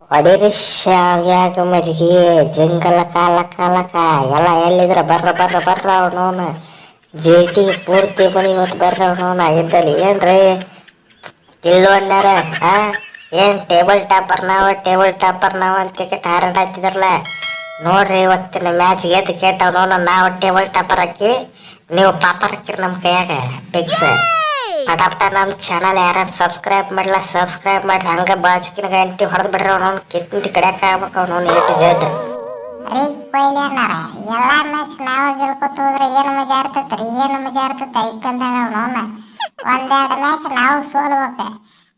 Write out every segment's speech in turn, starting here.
ಹೊಡೀರಿ ಶಾವ್ಯಾಗ ಮಜ್ಗಿ ಜಿಂಗಲ ಕಾಲಕ್ಕ ಎಲ್ಲ ಎಲ್ಲಿದ್ರ ಬರ್ರ ಅವನವನ ಜೇಟಿ ಪೂರ್ತಿ ಮನಿ ಇವತ್ತು ಬರ್ರ ಅವನವನ ಆಗಿದ್ದಲ್ಲಿ ಏನ್ರಿ ತಿಳ್ವಣ್ಣಾರ ಏನ್ ಟೇಬಲ್ ಟಾಪರ್ ನಾವು ಅಂತ ಹಾರಾಟ ಹಾಕ್ತಿದ್ರಲ್ಲ ನೋಡ್ರಿ ಇವತ್ತಿನ ಮ್ಯಾಚ್ ಎದ್ದು ಕೇಟವನವನ ನಾವು ಟೇಬಲ್ ಟಾಪರ್ ಹಾಕಿ ನೀವು ಪಾಪರ್ ಹಾಕಿರಿ ನಮ್ಮ ಕೈಯಾಗ ಪಿಕ್ಸ್ ಪಟಾಪಟ ನಮ್ಮ ಚಾನಲ್ ಯಾರು ಸಬ್ಸ್ಕ್ರೈಬ್ ಮಾಡಿಲ್ಲ ಸಬ್ಸ್ಕ್ರೈಬ್ ಮಾಡ್ರಿ ಹಂಗೆ ಬಾಜುಕಿನ ಗಂಟೆ ಹೊಡೆದು ಬಿಡ್ರಿ ಅವ್ನು ಕಿತ್ತಿ ಕಡಿಯಾಕ ಆಗ್ಬೇಕು ಅವ್ನು A to Z. ರೀ ಕೊಹ್ಲಿ ಅಣ್ಣಾರ ಎಲ್ಲ ಮ್ಯಾಚ್ ನಾವು ಗೆಲ್ಕೊತ ಹೋದ್ರೆ ಏನು ಮಜಾ ಇರ್ತೈತ್ರಿ IPLದಾಗ ಅವನವನ್ನ ಒಂದೆರಡು ಮ್ಯಾಚ್ ನಾವು ಸೋಲ್ಬೇಕು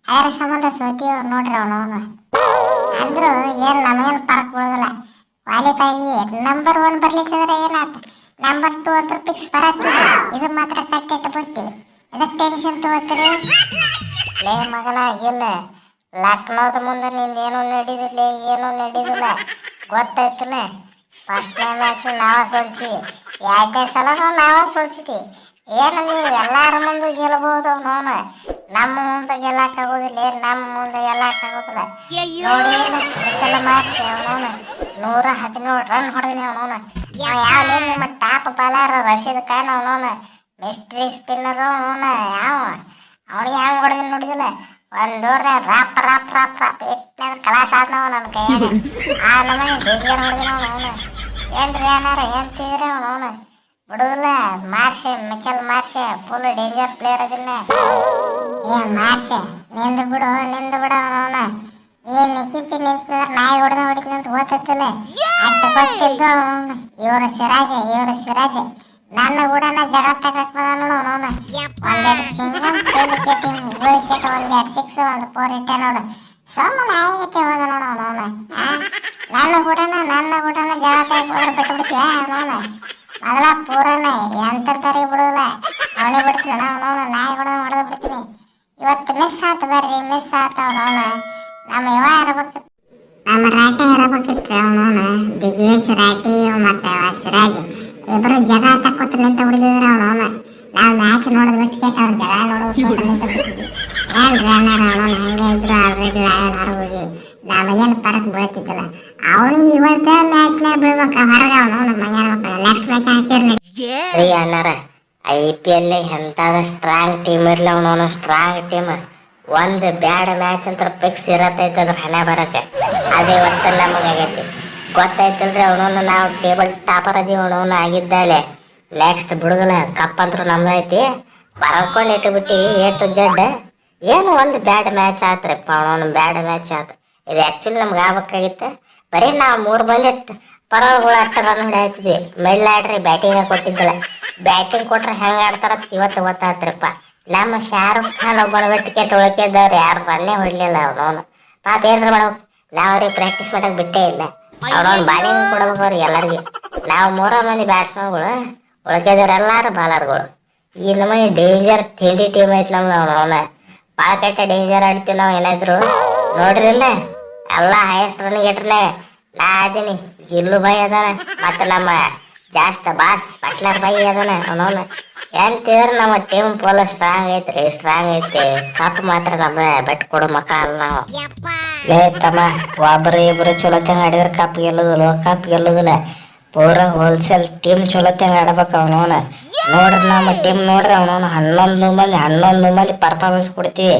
ಅದರ ಸಂಬಂಧ ಸೋತೀವಿ ನೋಡ್ರಿ ಅವನವನು ಅಂದ್ರು ಏನು ನಮಗೇನು ಪರಕ್ ಬೀಳೋದಿಲ್ಲ ಕ್ವಾಲಿಫೈಗೆ ನಂಬರ್ 1 ಬರ್ಲಿಕ್ಕಿದ್ರೆ ಏನಾಯ್ತು ನಂಬರ್ 2 ಅಂತ ಫಿಕ್ಸ್ ಬರತ್ತಿದೆ ಇದು ಮಾತ್ರ ಕಟ್ಟಿಟ್ಟು ಬುತ್ತಿ ಇದಕ್ಕೆ ಟೆನ್ಷನ್ ತಗೋತೀರಿ ಲೇ ಮಗನ ಇಲ್ಲ ಲಕ್ನೋದ ಮುಂದೆ ನಿಂದೇನು ನಡೀದಿಲ್ಲ ಏನು ನಡೀದಿಲ್ಲ ಗೊತ್ತಾಯ್ತಲ್ಲ ಫಸ್ಟ್ನೇ ಮ್ಯಾಚು ನಾವ ಸೋಲ್ಸಿವಿ 2ನೇ ಸಲನೂ ನಾವ ಸೋಲ್ಸಿದ್ವಿ ಏನು ನೀವು ಎಲ್ಲಾರ ಮುಂದೆ ಗೆಲ್ಬಹುದು ಅವನವನ ನಮ್ಮ ಮುಂದೆ ಗೆಲ್ಲಕ್ಕಾಗೋದಿಲ್ಲ ನಮ್ಮ ಮುಂದೆ ಗೆಲ್ಲಕ್ಕಾಗೋದಿಲ್ಲ ನೋಡಿ ಚಲ ಮಾರ್ಸಿ ಅವನವನ 117 ರನ್ ಹೊಡೆದಿನಿ ಅವನವನ ಯಾವ ನಿಮ್ಮ ಟಾಪ್ ಬಾಲರ್ ರಶೀದ್ ಖಾನ್ ಅವನವನ ಮಿಸ್ಟ್ರಿ ಸ್ಪಿನ್ನರ್ ಅವನ ಯಾವ ಅವನಿಗೆ ಹೆಂಗೆ ಹೊಡೆದಿನ ನೋಡಿದಿಲ್ಲ ಒಂದೂರ್ನೆ ರಾಪ್ ಇಟ್ನಾಗ ಕಲಾಸ ಆದ್ನವ ನನ್ನ ಕೈಯಾಗ ಆ ನಮಗೆ ಡಿಗ್ರಿ ಹೊಡೆದಿನ ಅವನು ಏನ್ರಿ ಏನಾರ ಏನ್ತಿದ್ರಿ ಅವನು ಬಿಡುದಿಲ್ಲ ಮಿಚಲ್ ಮಾರ್ಷೆ ಫುಲ್ ಡೇಂಜರ್ ಪ್ಲೇಯರ್ ಅದಿಲ್ಲ ಮಾರ್ಷೆ ನಿಂದು ಬಿಡು ಅವನ ಏನ್ ನಿಕ್ಕಿಪ್ಪಿ ನಿಂತಿದ್ರೆ ನಾಯಿ ಹೊಡಿತೀನಿ ಅಂತ ಓದ್ತಿಲ್ಲ ಅಟ್ಟ ಗೊತ್ತಿದ್ದು ಅವನು ಇವ್ರ ಸಿರಾಜ್ ನನ್ನ ಕೂಡ ಜಗಳ ತಗಕ್ ಬಂದ ಅವನು ಒಂದೆರಡು ಸಿಂಗಲ್ ಕೈಲಿ ಕೆಟ್ಟಿಂಗ್ ಗೋಳಿ ಕೆಟ್ಟ ಒಂದೆರಡು 6 ಒಂದು 4 ಇಟ್ಟೆ ನೋಡು ಸುಮ್ಮನೆ ಆಯ್ತು ಹೋದ ನೋಡು ಅವನು ನನ್ನ ಕೂಡ ಜಗಳ ತಗಕ್ ಹೋದ್ರೆ ಬಿಟ್ಟು ಬಿಡ್ತೀಯ ಅವನು ಮೊದಲ ಪೂರನ ಎಂತರ್ತಾರಿ ಬಿಡೋದಿಲ್ಲ ಅವನೇ ಬಿಡ್ತೀನಿ ಅವನು ನಾಯಿ ಕೂಡ ಹೊಡೆದು ಬಿಡ್ತೀನಿ ಇವತ್ತು ಮಿಸ್ ಆತ ಅವನು ನಮ್ಮ ಇವ ಇರಬೇಕು ನಮ್ಮ ರಾಟಿ ಇರಬೇಕಿತ್ತು ಅವನು ದಿಗ್ವೇಶ್ ರಾಟಿ ಮತ್ತೆ ಸಿರಾಜ್ ಇಬ್ಬರು ಜಗಳ ತಕ್ಕೋತ ನಿಂತ ಬಿಡಿದಿದ್ರು ಅವನು ನಾವು ಮ್ಯಾಚ್ ನೋಡೋದು ಬಿಟ್ಟು ಕೇಟ ಅವ್ರು ಜಗಳ ನೋಡೋದು ನಿಂತ ಬಿಟ್ಟಿದ್ವಿ ಏನ್ರಿ ಅಣ್ಣಾರ ಅವನು ಹಂಗೆ ಇದ್ರು ಆಲ್ರೆಡಿ ಹೋಗಿ ನಮಗೇನು ಪರಕ್ ಬೀಳ್ತಿದ್ದಿಲ್ಲ ಅವನಿಗೆ ಇವತ್ತೇ ಮ್ಯಾಚ್ನಾಗ ಬೀಳ್ಬೇಕು ಹೊರಗೆ ಅವನು ನೆಕ್ಸ್ಟ್ ಮ್ಯಾಚ್ ಹಾಕಿರ್ಲಿ ರೀ ಅಣ್ಣಾರ IPL ಎಂತಾದ ಸ್ಟ್ರಾಂಗ್ ಟೀಮ್ ಇರ್ಲಿ ಅವನವನು ಸ್ಟ್ರಾಂಗ್ ಟೀಮ್ ಒಂದು ಬ್ಯಾಡ್ ಮ್ಯಾಚ್ ಅಂತ ಫಿಕ್ಸ್ ಇರತ್ತೈತೆ ಅದ್ರ ಹಣೆ ಬರಕ್ಕೆ ಅದೇ ಇವತ್ತು ನಮಗಾಗೈತಿ ಗೊತ್ತಾಯ್ತಲ್ರಿ ಅವನವನು ನಾವು ಟೇಬಲ್ ಟಾಪರ್ ಅದೀವಿ ಅವನವನು ಆಗಿದ್ದಾಲೆ ನೆಕ್ಸ್ಟ್ ಬಿಡುದಿಲ್ಲ ಕಪ್ ಅಂತೂ ನಮ್ದೈತಿ ಬರ್ಕೊಂಡು ಇಟ್ಟುಬಿಟ್ಟಿವಿ A to Z ಏನು ಒಂದು ಬ್ಯಾಡ್ ಮ್ಯಾಚ್ ಆತ್ರಿಪ್ಪ ಅವನವನು ಬ್ಯಾಡ್ ಮ್ಯಾಚ್ ಆತು ಇದು ಆ್ಯಕ್ಚುಲಿ ನಮ್ಗೆ ಆಗ್ಬೇಕಾಗಿತ್ತು ಬರೀ ನಾವು 3 ಮಂದಿ ಪರಗಳು ಅಷ್ಟು ರನ್ ಹೊಡೆಯತ್ತಿದ್ವಿ ಮಿಡ್ಲ್ ಆಡ್ರಿ ಬ್ಯಾಟಿಂಗ್ ಕೊಟ್ಟಿದ್ದಿಲ್ಲ ಬ್ಯಾಟಿಂಗ್ ಕೊಟ್ರೆ ಹೆಂಗೆ ಆಡ್ತಾರ ಇವತ್ತು ಗೊತ್ತಾತ್ರಿಪ್ಪ ನಮ್ಮ ಶಾರುಖ್ ಖಾನ್ ಒಬ್ಬನ ಟಿಕೆಟ್ ಉಳ್ಕಿದ್ದವ್ರು ಯಾರು ರನ್ನೇ ಹೊಡ್ಲಿಲ್ಲ ಅವನವನು ಪಾಪ ಏನ್ರ ಮಾಡ್ಬೇಕು ನಾವು ಅವ್ರಿಗೆ ಪ್ರಾಕ್ಟೀಸ್ ಮಾಡಕ್ಕೆ ಬಿಟ್ಟೇ ಇಲ್ಲ ಅವನವ್ನು ಬಾಲಿಂಗ್ ಕೊಡ್ಬೇಕು ಅವ್ರಿಗೆ ಎಲ್ಲರಿಗೆ ನಾವು 3 ಮಂದಿ ಬ್ಯಾಟ್ಸ್ಮನ್ಗಳು ಉಳ್ಕಿದವ್ರು ಎಲ್ಲಾರು ಬಾಲರ್ಗಳು ಈ ನಮಗೆ ಡೇಂಜರ್ ತಿಂಡಿ ಟೀಮ್ ಐತಿ ನಮ್ದು ಅವನ ಭಾಳ ಕೆಟ್ಟ ಡೇಂಜರ್ ಆಡ್ತೀವಿ ನಾವು ಏನಾದ್ರು ನೋಡ್ರಿಲ್ಲ ಎಲ್ಲ ಹೈಯೆಸ್ಟ್ ರನ್ ಗೆಟ್ರಲೆ ನಾ ಅದೀನಿ ಗಿಲ್ಲು ಬಾಯಿ ಅದಾನ ಮತ್ತು ನಮ್ಮ ಜಾಸ್ತಿ ಬಾಸ್ ಬಟ್ಲರ್ ಬಾಯಿ ಅದಾನ ಅವನವನು ಎಂತಿದ್ರೆ ನಮ್ಮ ಟೀಮ್ ಫುಲ್ ಸ್ಟ್ರಾಂಗ್ ಐತಿ ಕಪ್ ಮಾತ್ರ ನಮ್ಮ ಬೆಟ್ ಕೊಡೋ ಮಕ್ಕಳ ಅಲ್ಲ ನಾವು ಲೇ ತಮ್ಮ ಒಬ್ಬರು ಇಬ್ಬರು ಚಲೋತ್ತಂಗೆ ಆಡಿದ್ರೆ ಕಪ್ ಗೆಲ್ಲೋದಿಲ್ಲ ಪೂರ ಹೋಲ್ಸೇಲ್ ಟೀಮ್ ಚಲೋತ್ತಂಗೆ ಆಡ್ಬೇಕು ಅವನವನ ನೋಡ್ರಿ ನಮ್ಮ ಟೀಮ್ ನೋಡ್ರಿ ಅವನವನು 11 ಮಂದಿ ಪರ್ಫಾರ್ಮೆನ್ಸ್ ಕೊಡ್ತೀವಿ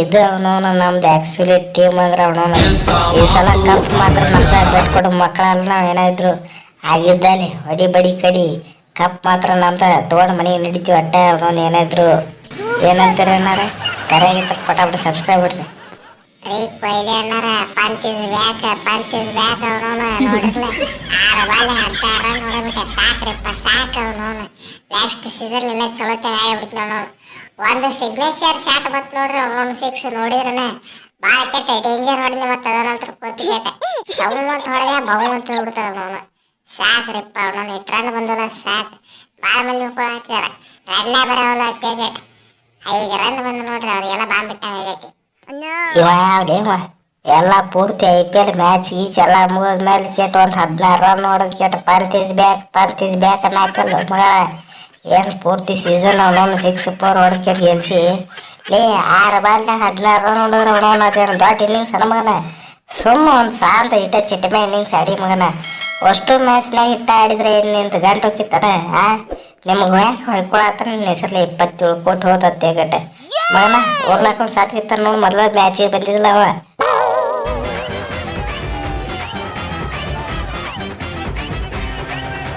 ಇದು ಅವನವನು ನಮ್ದು ಆ್ಯಕ್ಚುಲಿ ಟೀಮ್ ಅಂದ್ರೆ ಅವನವನು ಈ ಸಲ ಕಪ್ ಮಾತ್ರ ನಮ್ದು ಬೆಟ್ ಕೊಡೋ ಮಕ್ಕಳಲ್ಲ ನಾವು ಏನಾದ್ರು ಆಗಿದ್ದಾನೆ ಹೊಡಿ ಬಡಿ ಕಡಿ ಕಪ್ ಮಾತ್ರ ನಮ್ದು ತೊಗೊಂಡು ಮನೆಗೆ ನಡಿತೀವಿ ಅಡ್ಡ ಅವನವನು ಏನಾದ್ರು ಏನಂತಾರೆ ಅನ್ನಾರ ಕರೆಯಾಗಿತ್ತ ಪಟಾಪಟ ಸಬ್ಸ್ಕ್ರೈಬ್ ಬಿಡ್ರಿ ರೀ ಕೊಹ್ಲಿ ಅಣ್ಣಾರ ಪಂಚ್ ಇಸ್ ಬ್ಯಾಕ್ ಅವನವನು ನೋಡಿರ್ಲ 6 ಬಾಲ್ 16 ರನ್ ಹೊಡೆದ್ಬಿಟ್ಟೆ ಸಾಕು ಅವನವನು ನೆಕ್ಸ್ಟ್ ಸೀಸನ್ ಎಲ್ಲ ಚಲೋ ಆಗಿಬಿಡ್ತು ಅವನವನು ಒಂದು ಸಿಗ್ನೇಚರ್ ಶಾಟ್ ಬತ್ತು ನೋಡ್ರಿ ಅವನವನು 6 ನೋಡಿದ್ರನೆ ಭಾಳ ಕೆಟ್ಟ ಡೇಂಜರ್ ಹೊಡೆದ್ಲಿ ಮತ್ತು ಅದರ ನಂತರ ಕೂತಿಗೆಟ ಸೌಮಂತ ಹೊಡೆದ ಬಹುಮಂತ ಹೋಗ್ಬಿಡ್ತದ ಅವನವನು ಸಾಕ್ರಿಪ್ಪ ಅವನವನು 8 ರನ್ ಬಂದಲ್ಲ ಸಾಕು ಭಾಳ ಮಂದಿ ಹಾಕ್ಯಾರ ರನ್ನ ಬರೋಲ್ಲ ಅತ್ಯಾಗೇಟ 5 ರನ್ ಬಂದು ನೋಡ್ರಿ ಅವ್ರಿಗೆಲ್ಲ ಬಾಂಬ್ ಬಿಟ್ಟಂಗೆ ಆಗೈತಿ ಇವ ಯಾವ್ದೇವ ಎಲ್ಲ ಪೂರ್ತಿ IPL ಮ್ಯಾಚ್ ಈಚ್ ಎಲ್ಲ ಮುಗಿದ್ಮೇಲೆ ಕೆಟ್ಟ ಒಂದು 16 ರನ್ ಹೊಡೆದು ಕೆಟ್ಟ ಪಂತ್ ಇಸ್ ಬ್ಯಾಕ್ ಅನ್ನ ಹಾಕಲ್ಲ ಮಗ ಏನು ಪೂರ್ತಿ ಸೀಸನ್ ಅವನವನು 6 4 ಹೊಡ್ಕೆ ಗೆಲ್ಸಿ ಲೇ 6 ಬಾಲ್ದಾಗ 16 ರನ್ ಹೊಡೆದ್ರೆ ಅವನವನು ಅದೇನು ದೊಡ್ಡ ಇನ್ನಿಂಗ್ಸ್ ನಮಗನ ಸುಮ್ಮ ಒಂದು ಶಾಂತ ಇಟ್ಟ ಚಿಟ್ಟಮೆ ಇನ್ನಿಂಗ್ಸ್ ಆಡಿ ಮಗನ. ಅಷ್ಟು ಮ್ಯಾಚ್ನಾಗ ಇಟ್ಟ ಆಡಿದ್ರೆ ನಿಂತು ಗಂಟು ಹೋಗಿತ್ತಾರ ಆ ನಿಮ್ಗೆ ಯಾಕೆ ಹೊಯ್ಕೊಳತ್ತಾರ ನಿನ್ನ ಹೆಸರಲ್ಲಿ 27 ಕೋಟಿ ಹೋದತ್ತೆ ಗಟ್ಟ ಮಗನ. ಹೋಗ್ಲಾಕೊಂದು ಸಾಥ್ ಇರ್ತಾರ ನೋಡಿ ಮೊದಲ ಮ್ಯಾಚಿಗೆ ಬಂದಿದ್ದಿಲ್ಲ ಅವ.